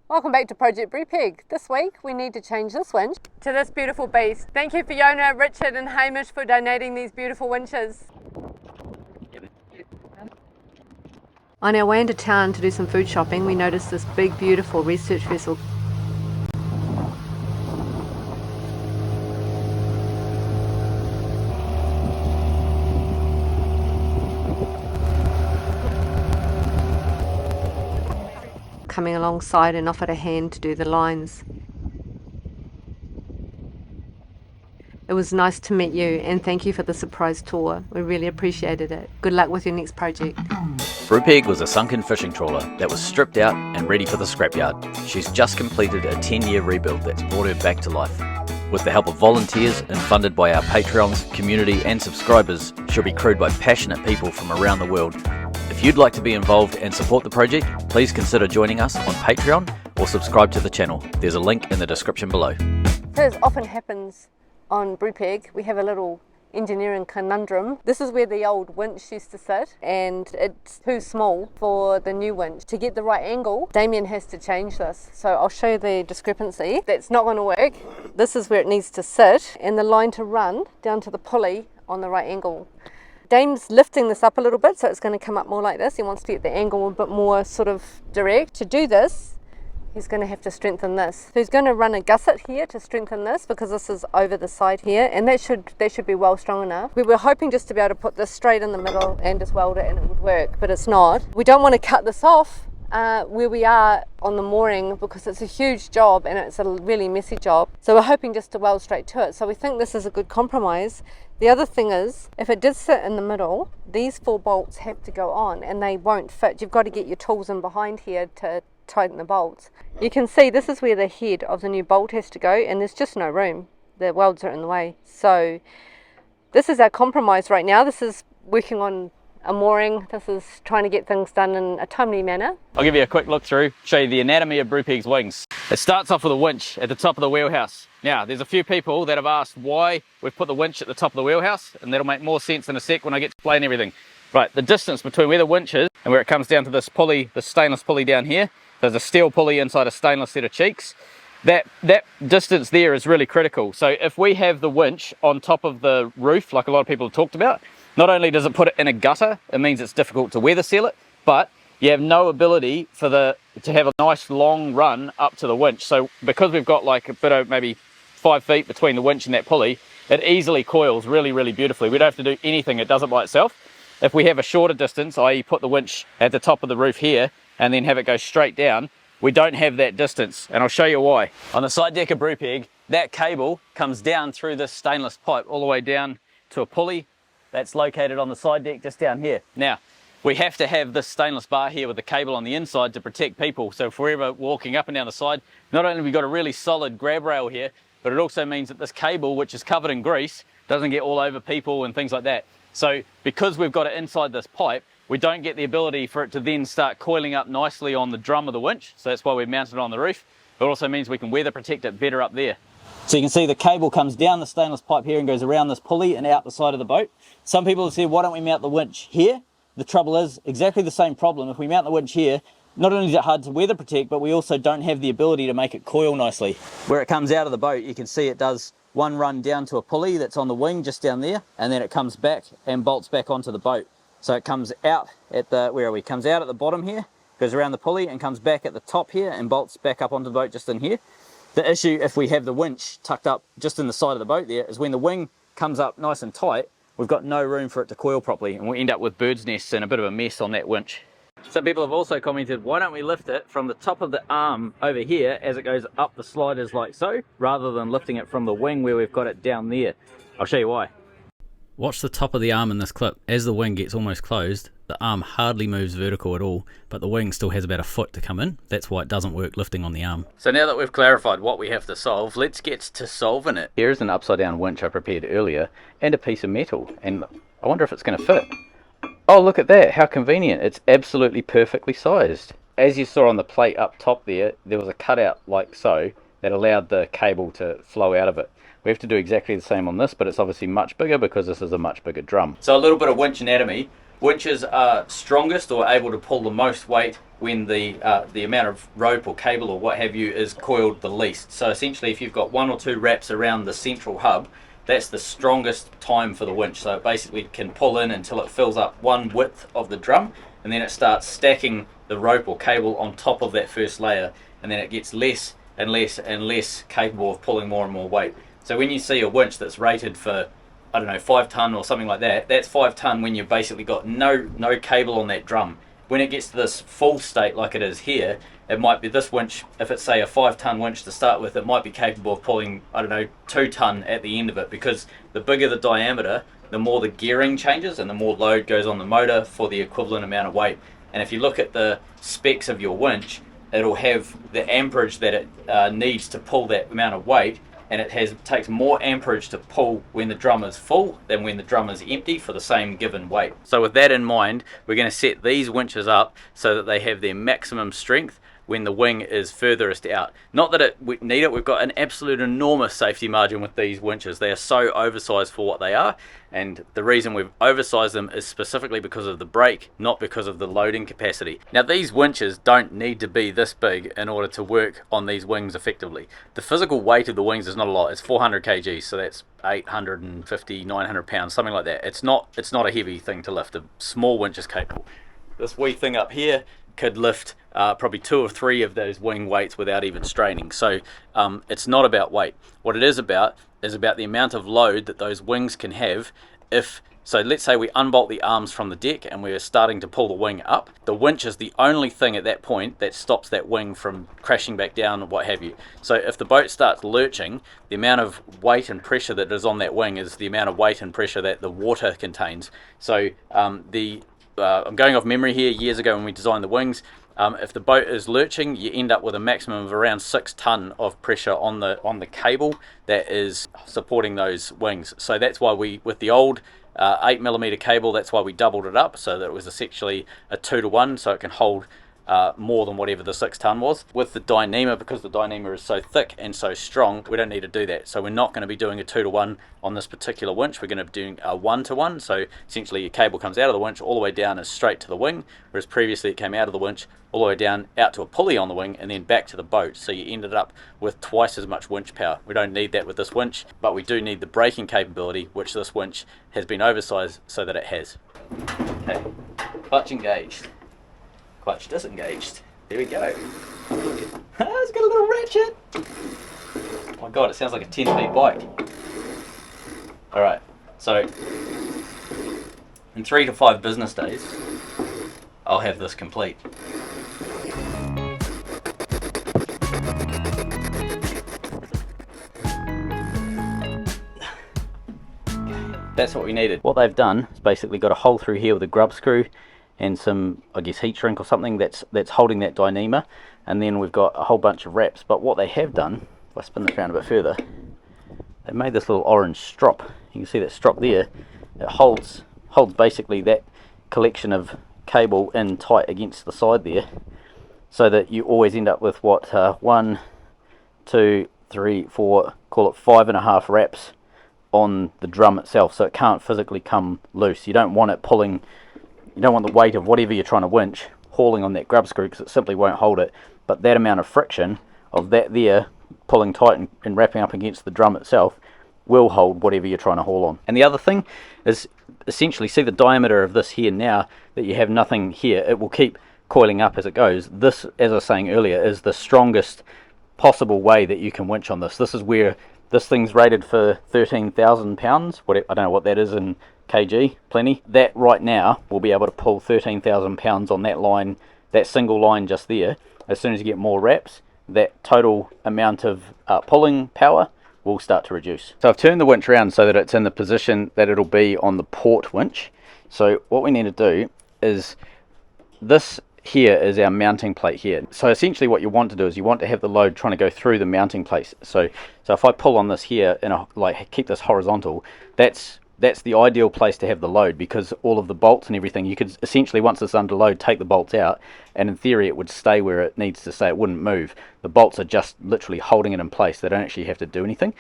Welcome back to Project Brupeg. This week we need to change this winch to this beautiful beast. Thank you Fiona, Richard and Hamish for donating these beautiful winches. On our way into town to do some food shopping, we noticed this big beautiful research vessel. Coming alongside and offered a hand to do the lines. It was nice to meet you and thank you for the surprise tour. We really appreciated it. Good luck with your next project. Brupeg was a sunken fishing trawler that was stripped out and ready for the scrapyard. She's just completed a 10-year rebuild that's brought her back to life. With the help of volunteers and funded by our Patreons, community and subscribers, she'll be crewed by passionate people from around the world. If you'd like to be involved and support the project, please consider joining us on Patreon or subscribe to the channel. There's a link in the description below. So as often happens on Brupeg, we have a little engineering conundrum. This is where the old winch used to sit and it's too small for the new winch. To get the right angle, Damien has to change this. So I'll show you the discrepancy. That's not going to work. This is where it needs to sit and the line to run down to the pulley on the right angle. Dame's lifting this up a little bit so it's going to come up more like this. He wants to get the angle a bit more sort of direct. To do this, he's going to have to strengthen this. So he's going to run a gusset here to strengthen this because this is over the side here and that should be well strong enough. We were hoping just to be able to put this straight in the middle and just weld it and it would work, but it's not. We don't want to cut this off where we are on the mooring because it's a huge job and it's a really messy job. So we're hoping just to weld straight to it. So we think this is a good compromise. The other thing is, if it did sit in the middle, these 4 bolts have to go on and they won't fit. You've got to get your tools in behind here to tighten the bolts. You can see this is where the head of the new bolt has to go and there's just no room. The welds are in the way. So this is our compromise right now. This is working on a mooring. This is trying to get things done in a timely manner. I'll give you a quick look through, show you the anatomy of Brupeg's wings. It starts off with a winch at the top of the wheelhouse. Now, there's a few people that have asked why we've put the winch at the top of the wheelhouse, and that'll make more sense in a sec when I get to explain everything. Right, the distance between where the winch is and where it comes down to this pulley, the stainless pulley down here, there's a steel pulley inside a stainless set of cheeks. That distance there is really critical. So if we have the winch on top of the roof, like a lot of people have talked about, not only does it put it in a gutter, it means it's difficult to weather seal it, but you have no ability to have a nice long run up to the winch. So because we've got like a bit of maybe 5 feet between the winch and that pulley, it easily coils really, really beautifully. We don't have to do anything, it does it by itself. If we have a shorter distance, i.e. put the winch at the top of the roof here and then have it go straight down, we don't have that distance, and I'll show you why. On the side deck of Brupeg, that cable comes down through this stainless pipe all the way down to a pulley that's located on the side deck just down here. Now, we have to have this stainless bar here with the cable on the inside to protect people. So if we're ever walking up and down the side, not only have we got a really solid grab rail here, but it also means that this cable, which is covered in grease, doesn't get all over people and things like that. So because we've got it inside this pipe, we don't get the ability for it to then start coiling up nicely on the drum of the winch. So that's why we've mounted it on the roof. It also means we can weather protect it better up there. So you can see the cable comes down the stainless pipe here and goes around this pulley and out the side of the boat. Some people have said, why don't we mount the winch here? The trouble is exactly the same problem. If we mount the winch here, not only is it hard to weather protect, but we also don't have the ability to make it coil nicely. Where it comes out of the boat, you can see it does one run down to a pulley that's on the wing just down there, and then it comes back and bolts back onto the boat. So it comes out at the, where are we? Comes out at the bottom here, goes around the pulley and comes back at the top here and bolts back up onto the boat just in here. The issue if we have the winch tucked up just in the side of the boat there is when the wing comes up nice and tight, we've got no room for it to coil properly and we end up with bird's nests and a bit of a mess on that winch. Some people have also commented, why don't we lift it from the top of the arm over here as it goes up the sliders like so, rather than lifting it from the wing where we've got it down there. I'll show you why. Watch the top of the arm in this clip. As the wing gets almost closed, the arm hardly moves vertical at all, but the wing still has about a foot to come in. That's why it doesn't work lifting on the arm. So now that we've clarified what we have to solve, let's get to solving it. Here's an upside down winch I prepared earlier and a piece of metal, and I wonder if it's going to fit. Oh, look at that, how convenient. It's absolutely perfectly sized. As you saw on the plate up top there, there was a cutout like so that allowed the cable to flow out of it. We have to do exactly the same on this, but it's obviously much bigger because this is a much bigger drum. So a little bit of winch anatomy. Winches are strongest or able to pull the most weight when the amount of rope or cable or what have you is coiled the least. So essentially, if you've got 1 or 2 wraps around the central hub, that's the strongest time for the winch. So it basically can pull in until it fills up one width of the drum, and then it starts stacking the rope or cable on top of that first layer, and then it gets less and less and less capable of pulling more and more weight. So when you see a winch that's rated for, I don't know, 5 ton or something like that, that's 5 ton when you've basically got no cable on that drum. When it gets to this full state like it is here, it might be this winch, if it's say a 5 ton winch to start with, it might be capable of pulling, I don't know, 2 ton at the end of it, because the bigger the diameter, the more the gearing changes and the more load goes on the motor for the equivalent amount of weight. And if you look at the specs of your winch, it'll have the amperage that it needs to pull that amount of weight, and it takes more amperage to pull when the drum is full than when the drum is empty for the same given weight. So with that in mind, we're going to set these winches up so that they have their maximum strength when the wing is furthest out. Not that we need it, we've got an absolute enormous safety margin with these winches. They are so oversized for what they are, and the reason we've oversized them is specifically because of the brake, not because of the loading capacity. Now these winches don't need to be this big in order to work on these wings effectively. The physical weight of the wings is not a lot, it's 400 kg, so that's 850, 900 pounds, something like that. It's not a heavy thing to lift. A small winch is capable. This wee thing up here could lift probably 2 or 3 of those wing weights without even straining. So it's not about weight. What it is about the amount of load that those wings can have. So let's say we unbolt the arms from the deck and we're starting to pull the wing up. The winch is the only thing at that point that stops that wing from crashing back down or what have you. So if the boat starts lurching, the amount of weight and pressure that is on that wing is the amount of weight and pressure that the water contains. So I'm going off memory here, years ago when we designed the wings, if the boat is lurching, you end up with a maximum of around 6 ton of pressure on the cable that is supporting those wings. So that's why with the old 8mm cable, that's why we doubled it up so that it was essentially a 2-to-1, so it can hold more than whatever the 6 ton was. With the Dyneema, because the Dyneema is so thick and so strong, we don't need to do that. So we're not going to be doing a 2-to-1 on this particular winch. We're going to be doing a 1-to-1. So essentially your cable comes out of the winch all the way down and straight to the wing, whereas previously it came out of the winch all the way down out to a pulley on the wing and then back to the boat. So you ended up with twice as much winch power. We don't need that with this winch, but we do need the braking capability, which this winch has been oversized so that it has. Okay, clutch engaged. Clutch disengaged. There we go. It's got a little ratchet. Oh my god, it sounds like a 10-speed bike. Alright, so in 3 to 5 business days, I'll have this complete. That's what we needed. What they've done is basically got a hole through here with a grub screw and some, I guess, heat shrink or something that's holding that Dyneema, and then we've got a whole bunch of wraps. But what they have done, if I spin this around a bit further, they've made this little orange strop. You can see that strop there. It holds basically that collection of cable in tight against the side there, so that you always end up with what 1, 2, 3, 4, call it 5.5 wraps on the drum itself, so it can't physically come loose. You don't want it pulling. You don't want the weight of whatever you're trying to winch hauling on that grub screw, because it simply won't hold it. But that amount of friction of that there pulling tight and wrapping up against the drum itself will hold whatever you're trying to haul on. And the other thing is, essentially, see the diameter of this here now, that you have nothing here. It will keep coiling up as it goes. This, as I was saying earlier, is the strongest possible way that you can winch on this. This is where this thing's rated for 13,000 pounds. I don't know what that is in kg, plenty. That right now will be able to pull 13,000 pounds on that line, that single line just there. As soon as you get more wraps, that total amount of pulling power will start to reduce. So I've turned the winch around so that it's in the position that it'll be on the port winch. So what we need to do is, this here is our mounting plate here. So essentially what you want to do is you want to have the load trying to go through the mounting plate. So if I pull on this here and keep this horizontal, that's the ideal place to have the load, because all of the bolts and everything, you could essentially, once it's under load, take the bolts out, and in theory it would stay where it needs to stay. It wouldn't move. The bolts are just literally holding it in place. They don't actually have to do anything.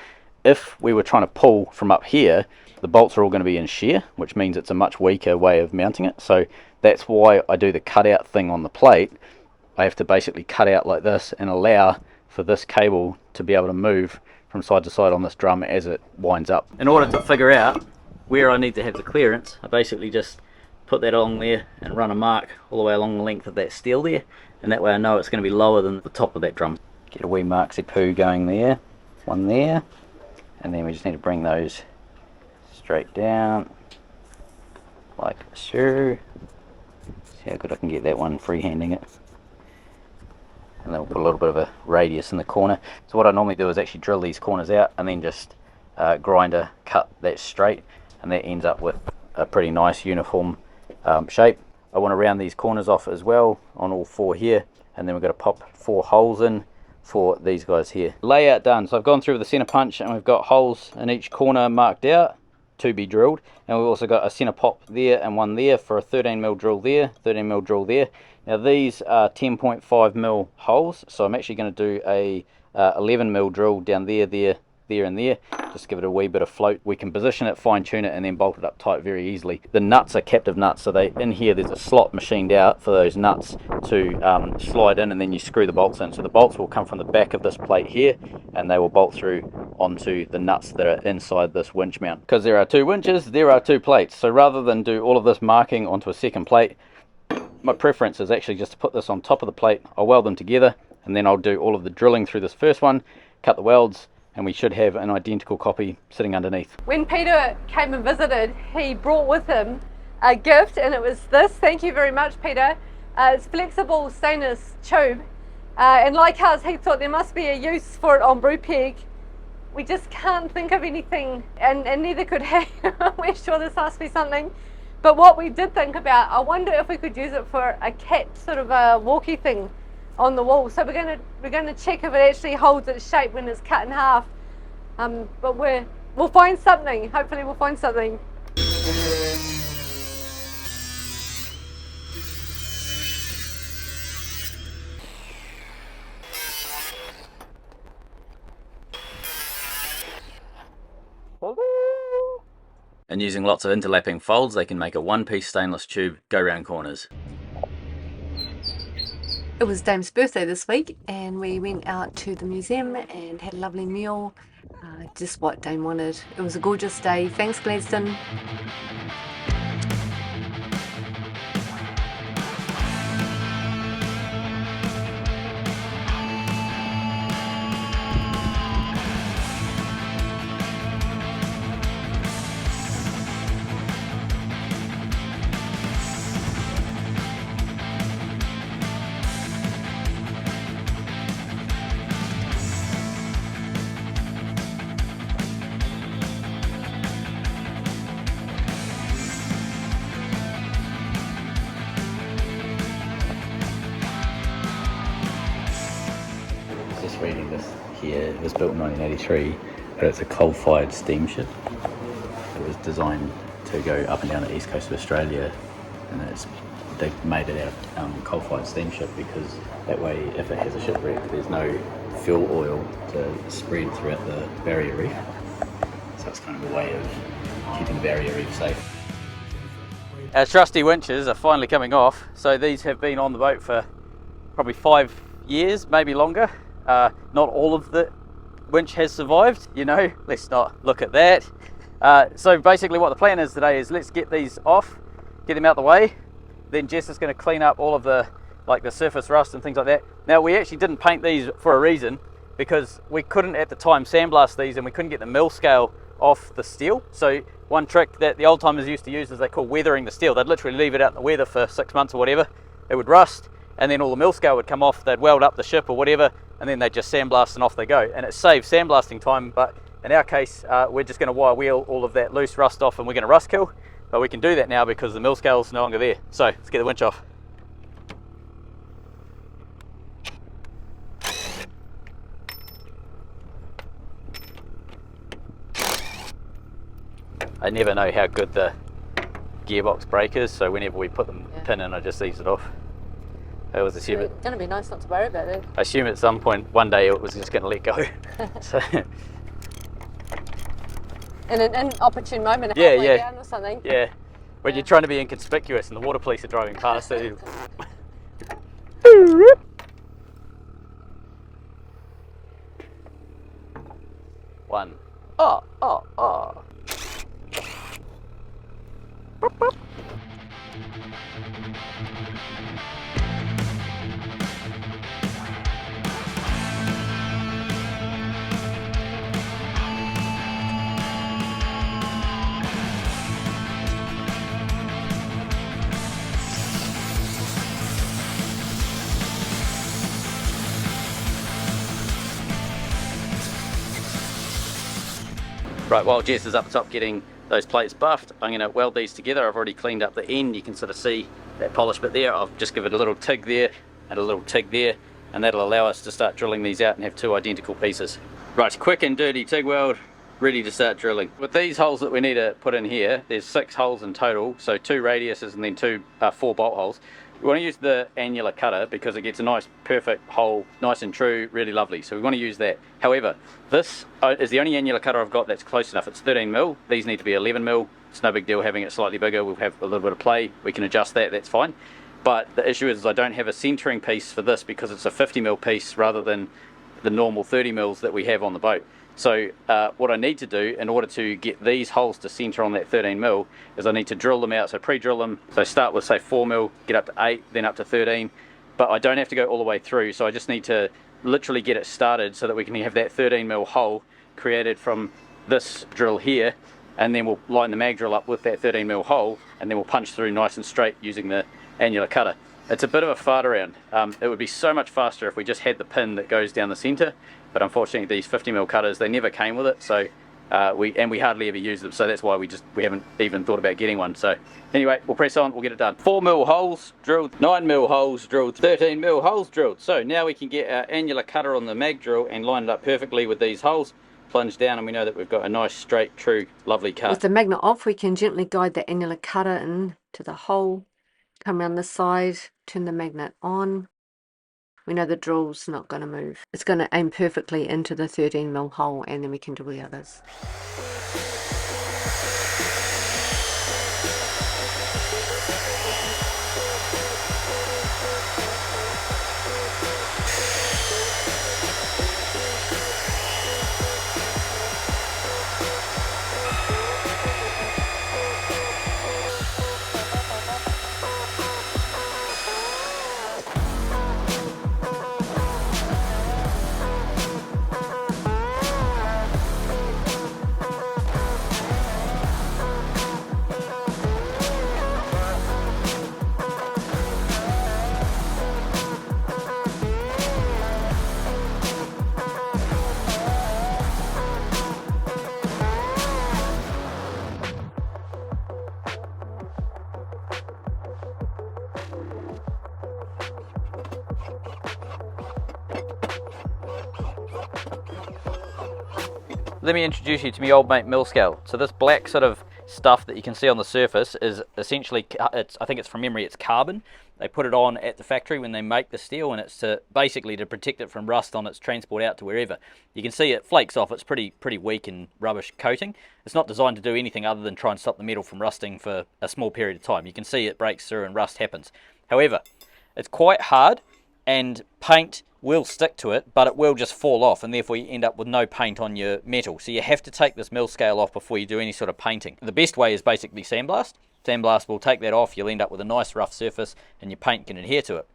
If we were trying to pull from up here, the bolts are all going to be in shear, which means it's a much weaker way of mounting it. So that's why I do the cutout thing on the plate, I have to basically cut out like this and allow for this cable to be able to move from side to side on this drum as it winds up. In order to figure out where I need to have the clearance, I basically just put that along there and run a mark all the way along the length of that steel there, and that way I know it's going to be lower than the top of that drum. Get a wee marksy poo going there, one there, and then we just need to bring those straight down like so. See how good I can get that one freehanding it. And then we'll put a little bit of a radius in the corner. So what I normally do is actually drill these corners out and then just grinder cut that straight, and that ends up with a pretty nice uniform shape. I want to round these corners off as well on all four here, and then we've got to pop 4 holes in for these guys here. Layout done. So I've gone through with the center punch and we've got holes in each corner marked out to be drilled, and we've also got a center pop there and one there for a 13mm drill there, 13mm drill there. Now these are 10.5mm holes, so I'm actually going to do a 11mm drill down there, there and there, just to give it a wee bit of float. We can position it, fine tune it, and then bolt it up tight very easily. The nuts are captive nuts, so they in here there's a slot machined out for those nuts to slide in, and then you screw the bolts in. So the bolts will come from the back of this plate here, and they will bolt through onto the nuts that are inside this winch mount. Because there are 2 winches, there are 2 plates, so rather than do all of this marking onto a second plate, my preference is actually just to put this on top of the plate. I'll weld them together, and then I'll do all of the drilling through this first one, cut the welds, and we should have an identical copy sitting underneath. When Peter came and visited, he brought with him a gift, and it was this. Thank you very much, Peter. It's flexible stainless tube, and like ours, he thought there must be a use for it on Brupeg. We just can't think of anything, and neither could he. We're sure this must be something. But what we did think about, I wonder if we could use it for a cat sort of a walkie thing on the wall. So we're going to check if it actually holds its shape when it's cut in half. But we'll find something. Hopefully we'll find something. And using lots of interlapping folds, they can make a one-piece stainless tube go round corners. It was Dame's birthday this week, and we went out to the museum and had a lovely meal. Just what Dame wanted. It was a gorgeous day. Thanks, Gladstone. Just reading this here, it was built in 1983, but it's a coal-fired steamship. It was designed to go up and down the east coast of Australia, and they've made it out of coal-fired steamship because that way, if it has a shipwreck, there's no fuel oil to spread throughout the barrier reef. So it's kind of a way of keeping the barrier reef safe. Our trusty winches are finally coming off. So these have been on the boat for probably 5 years, maybe longer. Not all of the winch has survived, you know, let's not look at that. So basically what the plan is today is let's get these off, get them out the way, then Jess is going to clean up all of the surface rust and things like that. Now we actually didn't paint these for a reason, because we couldn't at the time sandblast these and we couldn't get the mill scale off the steel. So one trick that the old timers used to use is they call weathering the steel. They'd literally leave it out in the weather for 6 months or whatever, it would rust, and then all the mill scale would come off, they'd weld up the ship or whatever, and then they'd just sandblast and off they go. And it saves sandblasting time, but in our case, we're just going to wire wheel all of that loose rust off and we're going to rust kill. But we can do that now because the mill scale's no longer there. So let's get the winch off. I never know how good the gearbox brake is, so whenever we put the pin in, I just ease it off. I always assume It's going to be nice not to worry about it. I assume at some point, one day, it was just going to let go. So, In an inopportune moment, Yeah, halfway yeah. down or something. yeah, when you're trying to be inconspicuous and the water police are driving past, so one. Oh, oh, oh. Boop, boop. Right, while Jess is up top getting those plates buffed, I'm going to weld these together. I've already cleaned up the end. You can sort of see that polish bit there. I've just given it a little TIG there and a little TIG there, and that'll allow us to start drilling these out and have two identical pieces. Right, quick and dirty TIG weld, ready to start drilling. With these holes that we need to put in here, there's 6 holes in total, so 2 radiuses and then 4 bolt holes. We want to use the annular cutter because it gets a nice perfect hole, nice and true, really lovely, so we want to use that. However, this is the only annular cutter I've got that's close enough. It's 13mm, these need to be 11mm. It's no big deal having it slightly bigger. We'll have a little bit of play, we can adjust that, that's fine. But the issue is I don't have a centering piece for this because it's a 50mm piece rather than the normal 30mm that we have on the boat. So what I need to do in order to get these holes to center on that 13mm is I need to drill them out, so pre-drill them. So start with say 4mm, get up to 8, then up to 13, but I don't have to go all the way through, so I just need to literally get it started so that we can have that 13mm hole created from this drill here, and then we'll line the mag drill up with that 13mm hole, and then we'll punch through nice and straight using the annular cutter. It's a bit of a fart around. It would be so much faster if we just had the pin that goes down the center, but unfortunately these 50mm cutters, they never came with it, so we hardly ever use them, so that's why we haven't even thought about getting one. So anyway, we'll press on, we'll get it done. 4mm holes drilled, 9mm holes drilled, 13mm holes drilled. So now we can get our annular cutter on the mag drill and line it up perfectly with these holes, plunge down, and we know that we've got a nice straight true lovely cut. With the magnet off, we can gently guide the annular cutter in to the hole, come around the side, turn the magnet on. We know the drill's not going to move. It's going to aim perfectly into the 13mm hole, and then we can drill the others. Let me introduce you to my old mate mill scale. So this black sort of stuff that you can see on the surface is essentially, I think it's from memory, it's carbon. They put it on at the factory when they make the steel, and it's basically to protect it from rust on its transport out to wherever. You can see it flakes off. It's pretty weak and rubbish coating. It's not designed to do anything other than try and stop the metal from rusting for a small period of time. You can see it breaks through and rust happens. However, it's quite hard, and paint will stick to it, but it will just fall off, and therefore you end up with no paint on your metal. So you have to take this mill scale off before you do any sort of painting. The best way is basically sandblast. Sandblast will take that off, you'll end up with a nice rough surface, and your paint can adhere to it.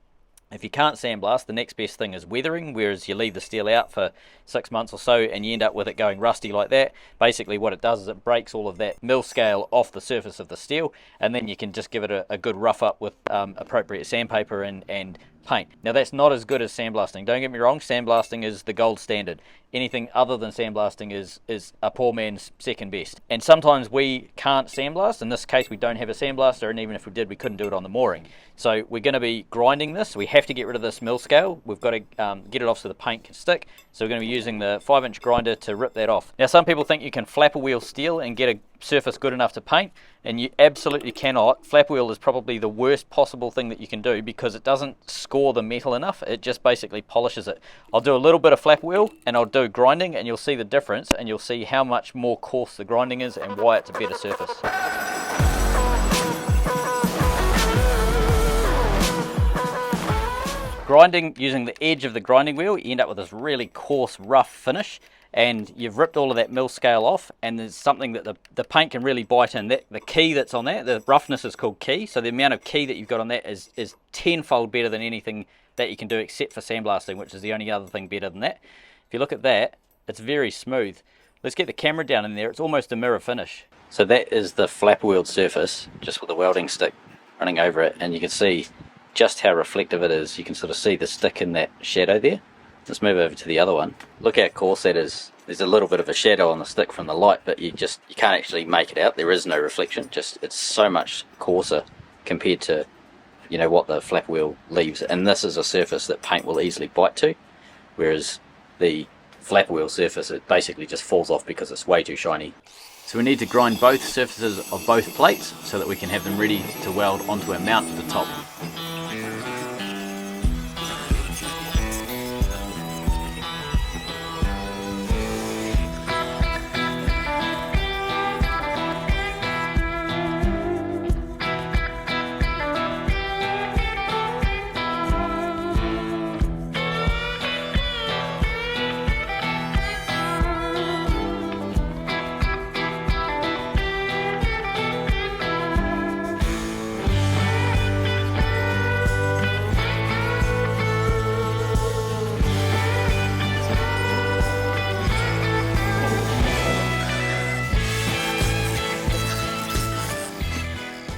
If you can't sandblast, the next best thing is weathering, whereas you leave the steel out for 6 months or so and you end up with it going rusty like that. Basically what it does is it breaks all of that mill scale off the surface of the steel, and then you can just give it a good rough up with appropriate sandpaper and paint. Now that's not as good as sandblasting. Don't get me wrong, sandblasting is the gold standard. Anything other than sandblasting is a poor man's second best. And sometimes we can't sandblast. In this case we don't have a sandblaster, and even if we did, we couldn't do it on the mooring. So we're going to be grinding this. We have to get rid of this mill scale. We've got to get it off so the paint can stick. So we're going to be using the 5-inch grinder to rip that off. Now some people think you can flapper wheel steel and get a surface good enough to paint, and you absolutely cannot. Flapper wheel is probably the worst possible thing that you can do because it doesn't score the metal enough. It just basically polishes it. I'll do a little bit of flapper wheel and I'll do grinding, and you'll see the difference, and you'll see how much more coarse the grinding is and why it's a better surface. Grinding, using the edge of the grinding wheel, you end up with this really coarse, rough finish. and you've ripped all of that mill scale off, and there's something that the paint can really bite in. That the key that's on that, the roughness is called key, so the amount of key that you've got on that is tenfold better than anything that you can do except for sandblasting, which is the only other thing better than that. If you look at that, it's very smooth. Let's get the camera down in there. It's almost a mirror finish. So that is the flap wheeled surface, just with a welding stick running over it, and you can see just how reflective it is. You can sort of see the stick in that shadow there. Let's move over to the other one. Look how coarse that is. There's a little bit of a shadow on the stick from the light, but you can't actually make it out. There is no reflection. It's so much coarser compared to, you know, what the flap wheel leaves. And this is a surface that paint will easily bite to, whereas the flap wheel surface, it basically just falls off because it's way too shiny. So we need to grind both surfaces of both plates so that we can have them ready to weld onto our mount at the top.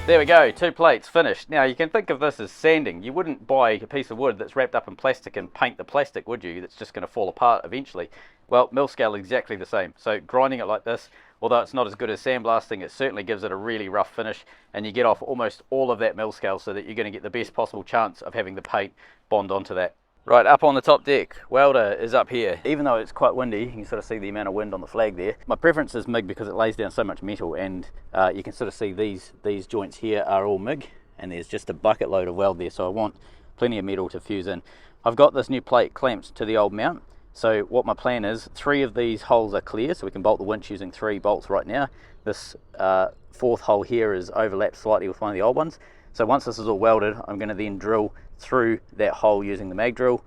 There we go, 2 plates finished. Now you can think of this as sanding. You wouldn't buy a piece of wood that's wrapped up in plastic and paint the plastic, would you? That's just going to fall apart eventually. Well, mill scale is exactly the same. So grinding it like this, although it's not as good as sandblasting, it certainly gives it a really rough finish, and you get off almost all of that mill scale so that you're going to get the best possible chance of having the paint bond onto that. Right, up on the top deck, welder is up here. Even though it's quite windy, you can sort of see the amount of wind on the flag there. My preference is MIG because it lays down so much metal, and you can sort of see these joints here are all MIG, and there's just a bucket load of weld there, so I want plenty of metal to fuse in. I've got this new plate clamped to the old mount, so what my plan is, 3 of these holes are clear, so we can bolt the winch using 3 bolts right now. This 4th hole here is overlapped slightly with one of the old ones. So once this is all welded, I'm going to then drill through that hole using the mag drill.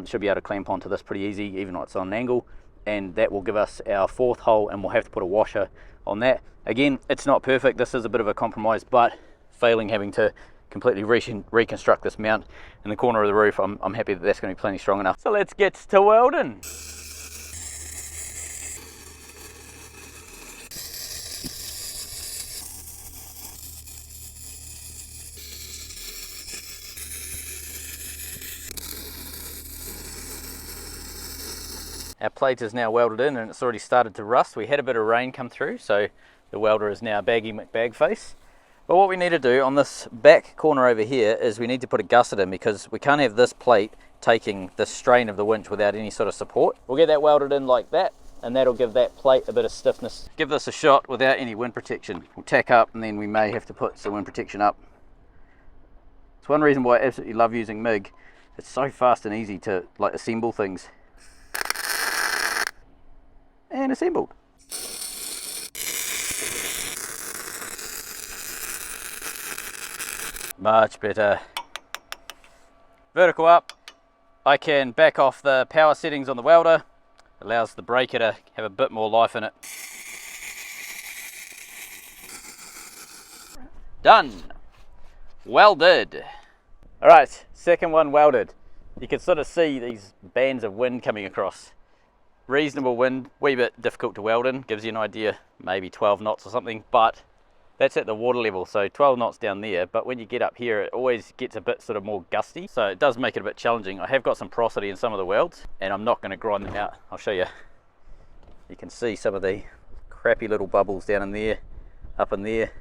Should be able to clamp onto this pretty easy, even though it's on an angle, and that will give us our 4th hole, and we'll have to put a washer on that. Again, it's not perfect. This is a bit of a compromise, but failing having to completely reconstruct this mount in the corner of the roof, I'm happy that that's going to be plenty strong enough. So let's get to welding. Our plate is now welded in and it's already started to rust. We had a bit of rain come through, so the welder is now baggy McBagface. But what we need to do on this back corner over here is we need to put a gusset in, because we can't have this plate taking the strain of the winch without any sort of support. We'll get that welded in like that, and that'll give that plate a bit of stiffness. Give this a shot without any wind protection. We'll tack up, and then we may have to put some wind protection up. It's one reason why I absolutely love using MIG. It's so fast and easy to like assemble things. And assembled. Much better. Vertical up. I can back off the power settings on the welder. Allows the breaker to have a bit more life in it. Done. Welded. Alright, second one welded. You can sort of see these bands of wind coming across. Reasonable wind, wee bit difficult to weld in, gives you an idea, maybe 12 knots or something, but that's at the water level, so 12 knots down there, but when you get up here it always gets a bit sort of more gusty, so it does make it a bit challenging. I have got some porosity in some of the welds, and I'm not going to grind them out. I'll show you. You can see some of the crappy little bubbles down in there, up in there.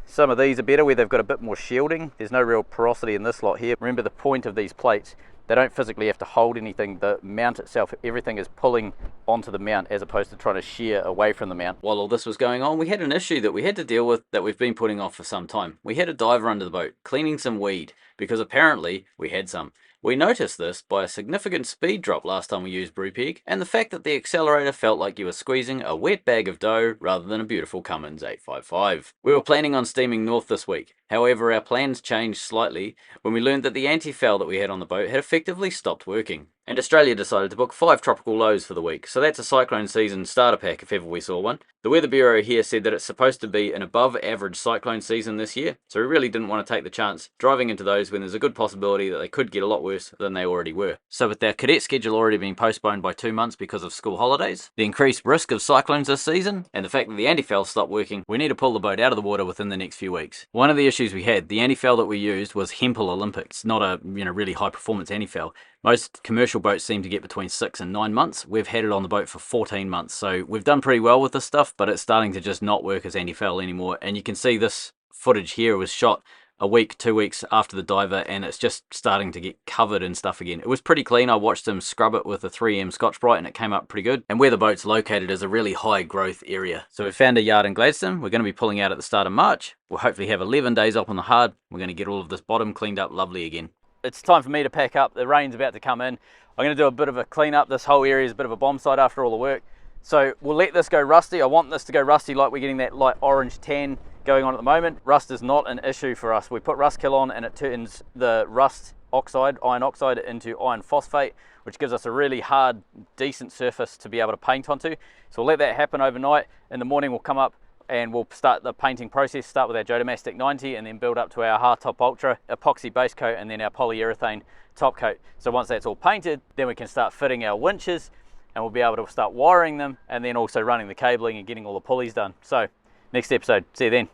Some of these are better where they've got a bit more shielding. There's no real porosity in this lot here. Remember the point of these plates, they don't physically have to hold anything. The mount itself, everything is pulling onto the mount as opposed to trying to shear away from the mount. While all this was going on, we had an issue that we had to deal with that we've been putting off for some time. We had a diver under the boat cleaning some weed because apparently we had some. We noticed this by a significant speed drop last time we used Brupeg, and the fact that the accelerator felt like you were squeezing a wet bag of dough rather than a beautiful Cummins 855. We were planning on steaming north this week. However, our plans changed slightly when we learned that the anti-foul that we had on the boat had effectively stopped working. And Australia decided to book 5 tropical lows for the week, so that's a cyclone season starter pack if ever we saw one. The Weather Bureau here said that it's supposed to be an above average cyclone season this year, so we really didn't want to take the chance driving into those when there's a good possibility that they could get a lot worse than they already were. So with our cadet schedule already being postponed by 2 months because of school holidays, the increased risk of cyclones this season, and the fact that the anti-foul stopped working, we need to pull the boat out of the water within the next few weeks. One of the issues we had, the anti-foul that we used was Hempel Olympics, not a really high performance anti-foul. Most commercial boats seem to get between 6 and 9 months. We've had it on the boat for 14 months, so we've done pretty well with this stuff, but it's starting to just not work as anti-foul anymore. And you can see this footage here was shot a week, 2 weeks after the diver, and it's just starting to get covered in stuff again. It was pretty clean. I watched him scrub it with a 3M Scotch-Brite and it came up pretty good. And where the boat's located is a really high growth area. So we found a yard in Gladstone. We're going to be pulling out at the start of March. We'll hopefully have 11 days up on the hard. We're going to get all of this bottom cleaned up lovely again. It's time for me to pack up. The rain's about to come in. I'm going to do a bit of a clean up. This whole area is a bit of a bomb site after all the work. So we'll let this go rusty. I want this to go rusty like we're getting that light orange tan going on at the moment. Rust is not an issue for us. We put rust kill on and it turns the rust oxide, iron oxide, into iron phosphate, which gives us a really hard, decent surface to be able to paint onto. So we'll let that happen overnight. In the morning we'll come up and we'll start the painting process, start with our Jodomastic 90 and then build up to our Hardtop Ultra, epoxy base coat and then our polyurethane top coat. So once that's all painted, then we can start fitting our winches and we'll be able to start wiring them and then also running the cabling and getting all the pulleys done. So next episode, see you then.